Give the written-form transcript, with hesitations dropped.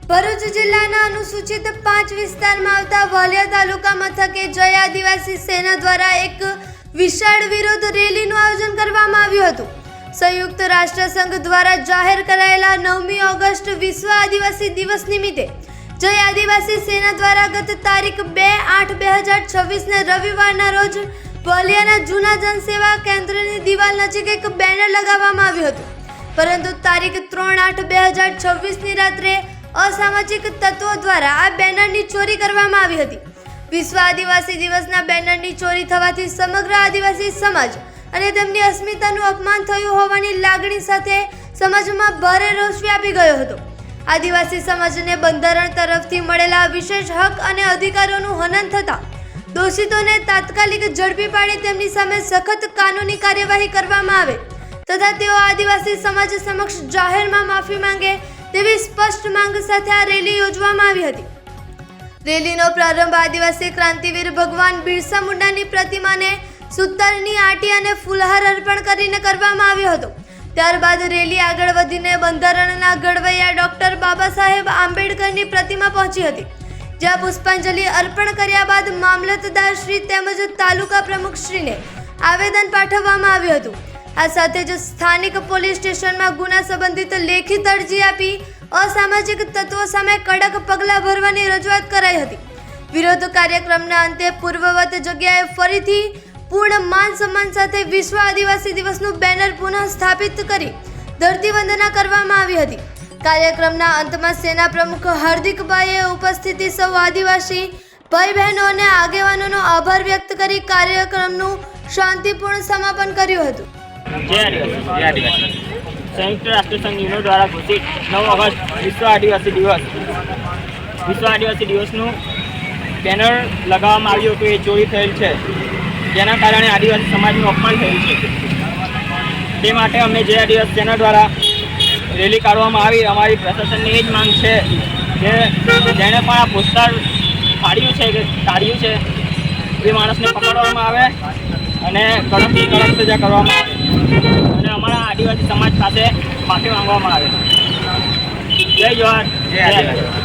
ભરૂચ જિલ્લાના અનુસૂચિત 5 વિસ્તારમાં આવતા વાલિયા તાલુકા મથકે જય આદિવાસી સેના દ્વારા એક વિશાળ વિરોધ રેલીનું આયોજન કરવામાં આવ્યું હતું। સંયુક્ત રાષ્ટ્ર સંઘ દ્વારા જાહેર કરાયેલા 9મી ઓગસ્ટ વિશ્વ આદિવાસી દિવસ નિમિત્તે જય આદિવાસી સેના દ્વારા ગત તારીખ 2/8/2026 ને રવિવારના રોજ વાલિયાના જૂના જનસેવા કેન્દ્રની દિવાલ નજીક એક બેનર લગાવવામાં આવ્યું હતું, પરંતુ તારીખ 3/8/2026 ની રાત્રે અસામાજિક તત્વો દ્વારા આ બેનરની ચોરી કરવામાં આવી હતી। વિશ્વ આદિવાસી દિવસના બેનરની ચોરી થવાથી સમગ્ર આદિવાસી સમાજ અને તેમની અસ્મિતાનું અપમાન થયું હોવાની લાગણી સાથે સમાજમાં ભારે રોષ વ્યાપી ગયો હતો। આદિવાસી સમાજને બંધારણ તરફથી મળેલા વિશેષ હક અને અધિકારોનું હનન થતા દોષિતોને તાત્કાલિક ઝડપી પાડી તેમની સામે સખત કાનૂની કાર્યવાહી કરવામાં આવે તથા તેઓ આદિવાસી સમાજ સમક્ષ જાહેરમાં માફી માંગે તેવી સ્પષ્ટ માંગ સાથે આ રેલી યોજવામાં આવી હતી। રેલીનો પ્રારંભ આદિવાસી ક્રાંતિવીર ભગવાન બિરસા મુંડાની પ્રતિમાને સૂતરની આંટી અને ફૂલહાર અર્પણ કરીને કરવામાં આવ્યો હતો। ત્યારબાદ રેલી આગળ વધીને બંધારણના ઘડવૈયા ડોક્ટર બાબા સાહેબ આંબેડકરની પ્રતિમા પહોંચી હતી, જ્યાં પુષ્પાંજલિ અર્પણ કર્યા બાદ મામલતદાર શ્રી તેમજ તાલુકા પ્રમુખ શ્રીને આવેદન પાઠવવામાં આવ્યું હતું। આ સાથે જ સ્થાનિક પોલીસ સ્ટેશનમાં ગુના સંબંધિત લેખિત અરજી આપી અસામાજિક તત્વો સામે કડક પગલાં ભરવાની રજૂઆત કરાઈ હતી। વિરોધ કાર્યક્રમના અંતે પૂર્વવત જગ્યાએ ફરીથી પૂર્ણ માન સન્માન સાથે વિશ્વ આદિવાસી દિવસનું બેનર પુનઃ સ્થાપિત કરી ધરતી વંદના કરવામાં આવી હતી। કાર્યક્રમના અંતમાં સેના પ્રમુખ હાર્દિકભાઈએ ઉપસ્થિત સૌ આદિવાસી ભાઈ બહેનો અને આગેવાનોનો આભાર વ્યક્ત કરી કાર્યક્રમનું શાંતિપૂર્ણ સમાપન કર્યું હતું। संयुक्त राष्ट्र संघ यूनो द्वारा घोषित 9 ऑगस्ट विश्व आदिवासी દિવસનું બેનર લગાવવામાં આવ્યું હતું, એ ચોરી થયેલ છે, જેના કારણે આદિવાસી સમાજનું અપમાન થયું છે। તે માટે અમે જે આદિવાસી સેના દ્વારા રેલી કાઢવામાં આવી, અમારી પ્રશાસનની એ જ માંગ છે કે જેણે પણ આ પોસ્ટર કાઢ્યું છે એ માણસને પકડવામાં આવે અને કડકથી કડક સજા કરવામાં આવે અને અમારા આદિવાસી સમાજ સાથે માફી માંગવામાં આવે। જય જવાહર, જય આદિવાસી।